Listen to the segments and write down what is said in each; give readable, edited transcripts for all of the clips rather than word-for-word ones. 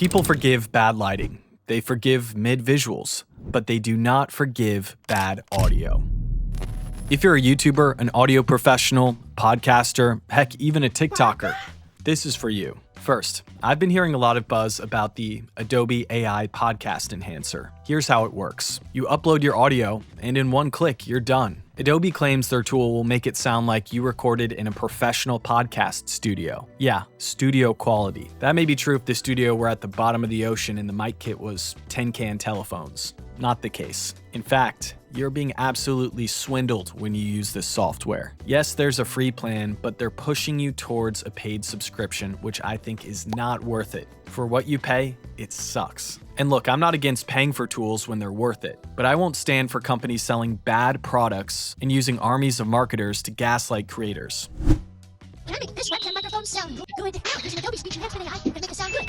People forgive bad lighting. They forgive mid-visuals, but they do not forgive bad audio. If you're a YouTuber, an audio professional, podcaster, heck, even a TikToker, this is for you. First, I've been hearing a lot of buzz about the Adobe AI podcast enhancer. Here's how it works. You upload your audio, and in one click, you're done. Adobe claims their tool will make it sound like you recorded in a professional podcast studio. Yeah, studio quality. That may be true if the studio were at the bottom of the ocean and the mic kit was tin can telephones. Not the case. In fact, you're being absolutely swindled when you use this software. Yes, there's a free plan, but they're pushing you towards a paid subscription, which I think is not worth it. For what you pay, it sucks. And look, I'm not against paying for tools when they're worth it, but I won't stand for companies selling bad products and using armies of marketers to gaslight creators. This webcam microphone sound good. Using Adobe speech enhancement AI can make it sound good.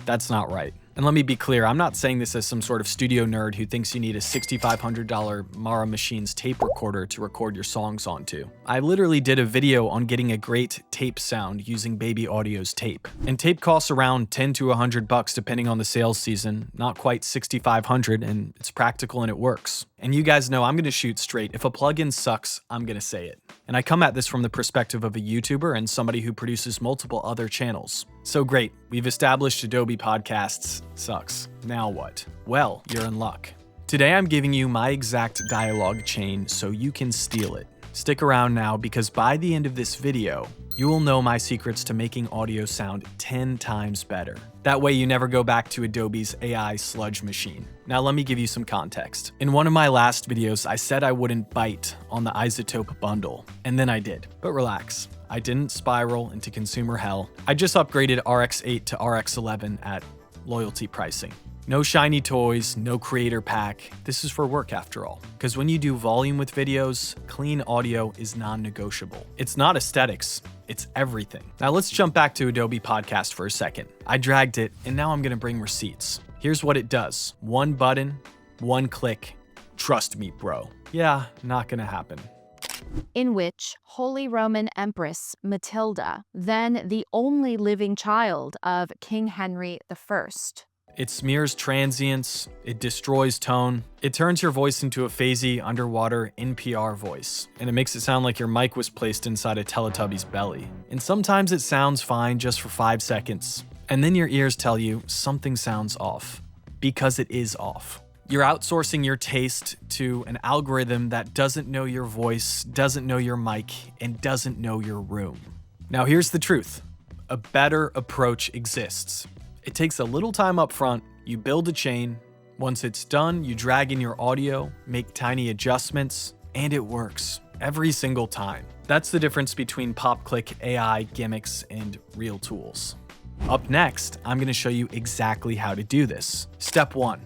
That's not right. And let me be clear, I'm not saying this as some sort of studio nerd who thinks you need a $6,500 Mara Machines tape recorder to record your songs onto. I literally did a video on getting a great tape sound using Baby Audio's tape. And tape costs around $10 to $100 depending on the sales season, not quite $6,500, and it's practical and it works. And you guys know I'm gonna shoot straight. If a plugin sucks, I'm gonna say it. And I come at this from the perspective of a YouTuber and somebody who produces multiple other channels. So great, we've established Adobe Podcasts sucks. Now what? Well, you're in luck. Today I'm giving you my exact dialogue chain so you can steal it. Stick around now because by the end of this video, you will know my secrets to making audio sound 10 times better. That way you never go back to Adobe's AI sludge machine. Now let me give you some context. In one of my last videos, I said I wouldn't bite on the Izotope bundle, and then I did. But relax, I didn't spiral into consumer hell. I just upgraded RX 8 to RX 11 at loyalty pricing. No shiny toys, no creator pack. This is for work after all. Because when you do volume with videos, clean audio is non-negotiable. It's not aesthetics, it's everything. Now let's jump back to Adobe Podcast for a second. I dragged it, and now I'm gonna bring receipts. Here's what it does. One button, one click. Trust me, bro. Yeah, not gonna happen. In which Holy Roman Empress Matilda, then the only living child of King Henry I. It smears transients, it destroys tone, it turns your voice into a phasey, underwater NPR voice, and it makes it sound like your mic was placed inside a Teletubby's belly. And sometimes it sounds fine just for 5 seconds, and then your ears tell you something sounds off, because it is off. You're outsourcing your taste to an algorithm that doesn't know your voice, doesn't know your mic, and doesn't know your room. Now here's the truth. A better approach exists. It takes a little time up front, you build a chain. Once it's done, you drag in your audio, make tiny adjustments, and it works every single time. That's the difference between pop-click AI gimmicks and real tools. Up next, I'm gonna show you exactly how to do this. Step 1.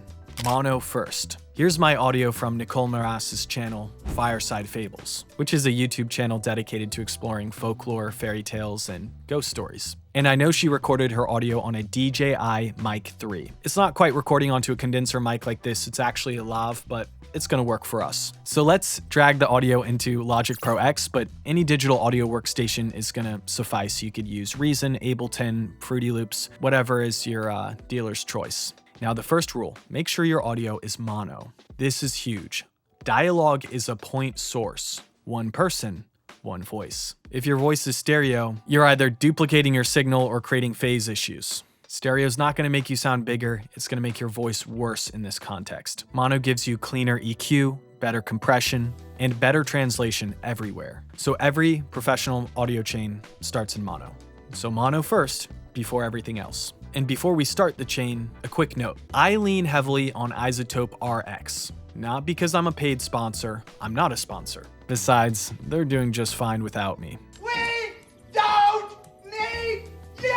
Mono first. Here's my audio from Nicole Miras' channel, Fireside Fables, which is a YouTube channel dedicated to exploring folklore, fairy tales, and ghost stories. And I know she recorded her audio on a DJI Mic 3. It's not quite recording onto a condenser mic like this, it's actually a lav, but it's gonna work for us. So let's drag the audio into Logic Pro X, but any digital audio workstation is gonna suffice. You could use Reason, Ableton, Fruity Loops, whatever is your dealer's choice. Now the first rule, make sure your audio is mono. This is huge. Dialogue is a point source. One person, one voice. If your voice is stereo, you're either duplicating your signal or creating phase issues. Stereo's not gonna make you sound bigger, it's gonna make your voice worse in this context. Mono gives you cleaner EQ, better compression, and better translation everywhere. So every professional audio chain starts in mono. So mono first, before everything else. And before we start the chain, a quick note. I lean heavily on Izotope RX. Not because I'm a paid sponsor, I'm not a sponsor. Besides, they're doing just fine without me. We don't need you!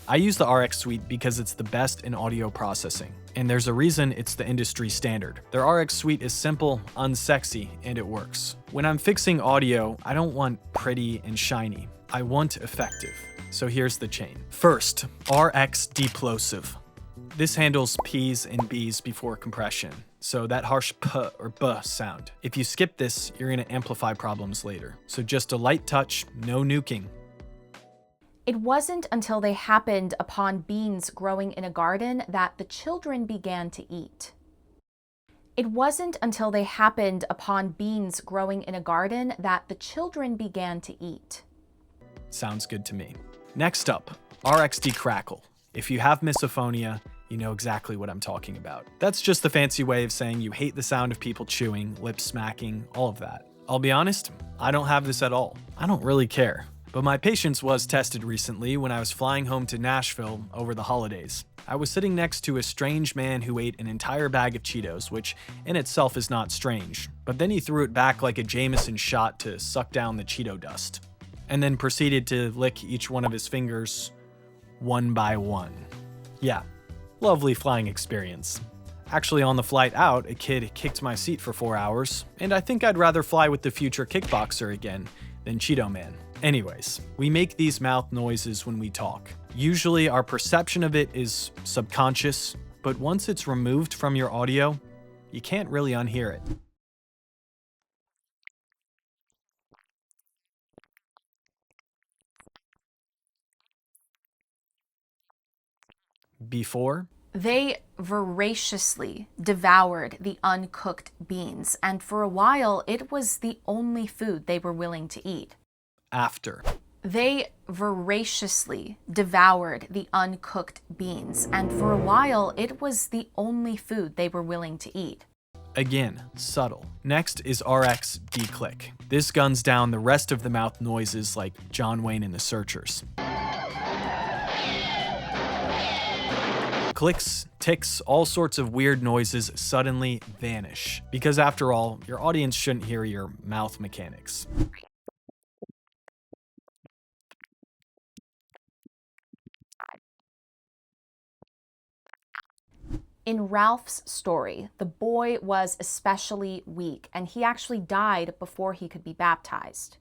I use the RX suite because it's the best in audio processing. And there's a reason it's the industry standard. Their RX suite is simple, unsexy, and it works. When I'm fixing audio, I don't want pretty and shiny. I want effective. So here's the chain. First, RX De-Plosive. This handles P's and B's before compression, so that harsh P or B sound. If you skip this, you're gonna amplify problems later. So just a light touch, no nuking. It wasn't until they happened upon beans growing in a garden that the children began to eat. It wasn't until they happened upon beans growing in a garden that the children began to eat. Sounds good to me. Next up, RX De-Crackle. If you have misophonia, you know exactly what I'm talking about. That's just the fancy way of saying you hate the sound of people chewing, lip smacking, all of that. I'll be honest, I don't have this at all. I don't really care. But my patience was tested recently when I was flying home to Nashville over the holidays. I was sitting next to a strange man who ate an entire bag of Cheetos, which in itself is not strange, but then he threw it back like a Jameson shot to suck down the Cheeto dust, and then proceeded to lick each one of his fingers one by one. Yeah, lovely flying experience. Actually, on the flight out, a kid kicked my seat for 4 hours, and I think I'd rather fly with the future kickboxer again than Cheeto Man. Anyways, we make these mouth noises when we talk. Usually our perception of it is subconscious, but once it's removed from your audio, you can't really unhear it. Before, They voraciously devoured the uncooked beans, and for a while it was the only food they were willing to eat. after, They voraciously devoured the uncooked beans, and for a while it was the only food they were willing to eat. again, subtle. Next is RX De-Click. This guns down the rest of the mouth noises like John Wayne and the Searchers. Clicks, ticks, all sorts of weird noises suddenly vanish. Because after all, your audience shouldn't hear your mouth mechanics. In Ralph's story, the boy was especially weak, and he actually died before he could be baptized.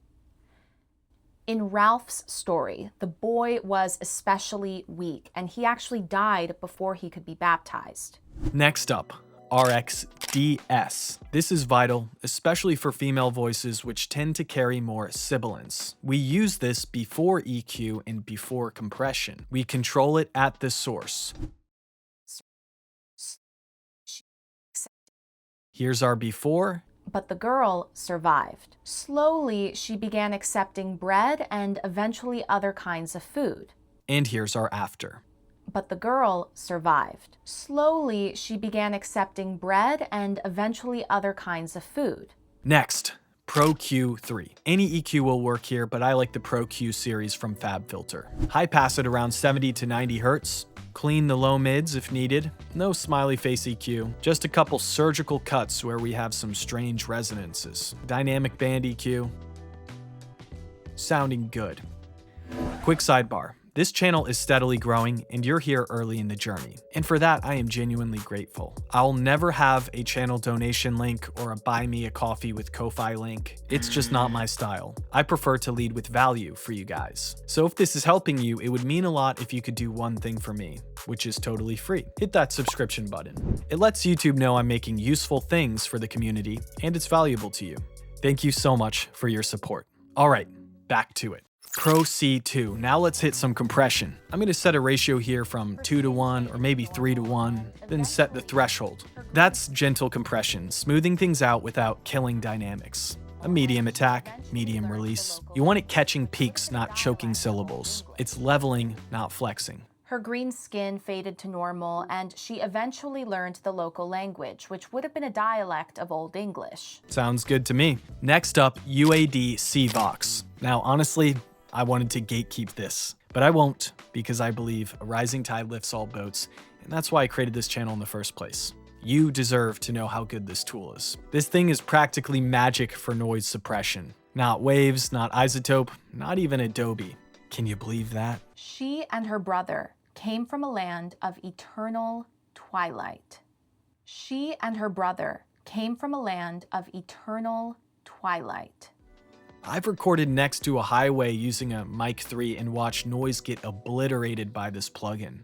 In Ralph's story, the boy was especially weak, and he actually died before he could be baptized. Next up, RX De-esser. This is vital, especially for female voices which tend to carry more sibilance. We use this before EQ and before compression. We control it at the source. Here's our before. But the girl survived. Slowly, she began accepting bread and eventually other kinds of food. And here's our after. But the girl survived. Slowly, she began accepting bread and eventually other kinds of food. Next, Pro Q3. Any EQ will work here, but I like the Pro Q series from FabFilter. High pass at around 70 to 90 Hertz. Clean the low mids if needed. No smiley face EQ. Just a couple surgical cuts where we have some strange resonances. Dynamic band EQ. Sounding good. Quick sidebar. This channel is steadily growing, and you're here early in the journey. And for that, I am genuinely grateful. I'll never have a channel donation link or a buy me a coffee with Ko-Fi link. It's just not my style. I prefer to lead with value for you guys. So if this is helping you, it would mean a lot if you could do one thing for me, which is totally free. Hit that subscription button. It lets YouTube know I'm making useful things for the community, and it's valuable to you. Thank you so much for your support. All right, back to it. Pro C2. Now let's hit some compression. I'm going to set a ratio here from 2 to 1 or maybe 3 to 1, then set the threshold. That's gentle compression, smoothing things out without killing dynamics. A medium attack, medium release. You want it catching peaks, not choking syllables. It's leveling, not flexing. Her green skin faded to normal, and she eventually learned the local language, which would have been a dialect of Old English. Sounds good to me. Next up, UAD C-Vox. Now, honestly, I wanted to gatekeep this, but I won't, because I believe a rising tide lifts all boats, and that's why I created this channel in the first place. You deserve to know how good this tool is. This thing is practically magic for noise suppression. Not Waves, not Izotope, not even Adobe. Can you believe that? She and her brother came from a land of eternal twilight. She and her brother came from a land of eternal twilight. I've recorded next to a highway using a Mic 3 and watched noise get obliterated by this plugin.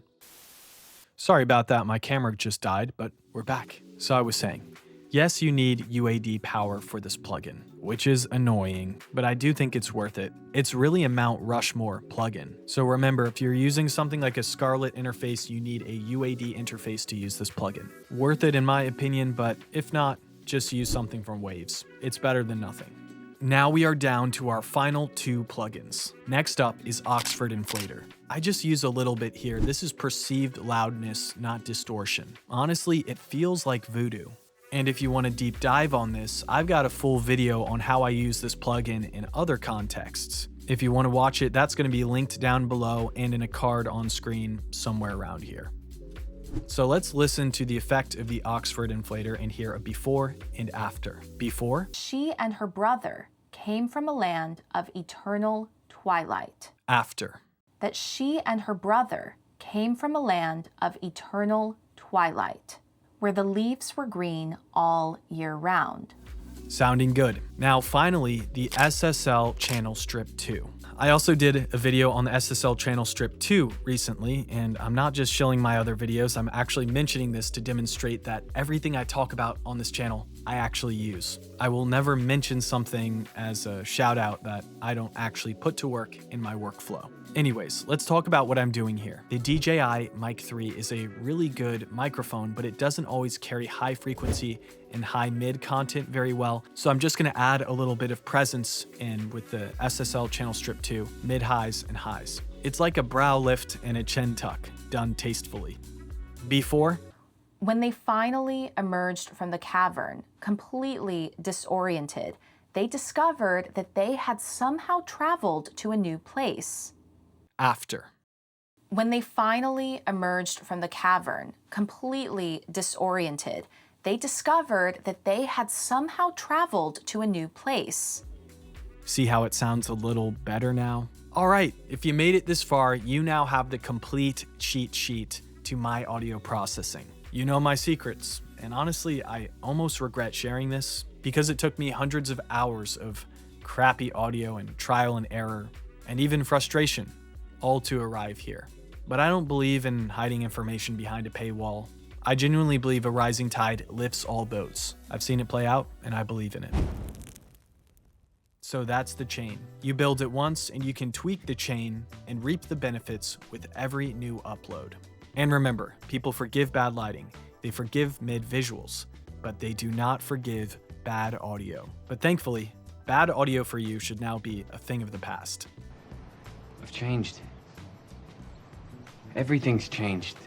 Sorry about that, my camera just died, but we're back. So I was saying, Yes, you need UAD power for this plugin, which is annoying, but I do think it's worth it. It's really a Mount Rushmore plugin. So remember, if you're using something like a Scarlett interface, you need a UAD interface to use this plugin. Worth it in my opinion, but if not, just use something from Waves. It's better than nothing. Now we are down to our final 2 plugins. Next up is Oxford Inflator. I just use a little bit here. This is perceived loudness, not distortion. Honestly, it feels like voodoo. And if you want a deep dive on this, I've got a full video on how I use this plugin in other contexts. If you want to watch it, that's going to be linked down below and in a card on screen somewhere around here. So let's listen to the effect of the Oxford Inflator and hear a before and after. Before. She and her brother came from a land of eternal twilight. After. That she and her brother came from a land of eternal twilight, where the leaves were green all year round. Sounding good. Now finally, the SSL Channel Strip 2. I also did a video on the SSL Channel Strip 2 recently, and I'm not just shilling my other videos, I'm actually mentioning this to demonstrate that everything I talk about on this channel, I actually use. I will never mention something as a shout out that I don't actually put to work in my workflow. Anyways, let's talk about what I'm doing here. The DJI Mic 3 is a really good microphone, but it doesn't always carry high frequency and high mid content very well. So I'm just gonna add a little bit of presence in with the SSL Channel Strip 2, mid highs and highs. It's like a brow lift and a chin tuck, done tastefully. Before. When they finally emerged from the cavern, completely disoriented, they discovered that they had somehow traveled to a new place. After. When they finally emerged from the cavern, completely disoriented, they discovered that they had somehow traveled to a new place. See how it sounds a little better now? All right, if you made it this far, you now have the complete cheat sheet to my audio processing. You know my secrets, and honestly, I almost regret sharing this because it took me hundreds of hours of crappy audio and trial and error, and even frustration, all to arrive here. But I don't believe in hiding information behind a paywall. I genuinely believe a rising tide lifts all boats. I've seen it play out, and I believe in it. So that's the chain. You build it once, and you can tweak the chain and reap the benefits with every new upload. And remember, people forgive bad lighting, they forgive mid-visuals, but they do not forgive bad audio. But thankfully, bad audio for you should now be a thing of the past. I've changed. Everything's changed.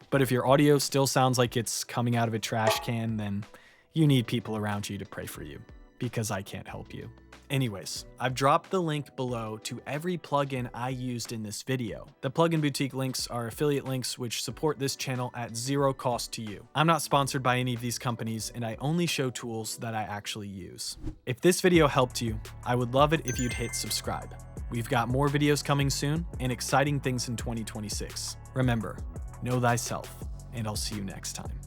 But if your audio still sounds like it's coming out of a trash can, then you need people around you to pray for you, because I can't help you. Anyways, I've dropped the link below to every plugin I used in this video. The Plugin Boutique links are affiliate links which support this channel at zero cost to you. I'm not sponsored by any of these companies, and I only show tools that I actually use. If this video helped you, I would love it if you'd hit subscribe. We've got more videos coming soon and exciting things in 2026. Remember, know thyself, and I'll see you next time.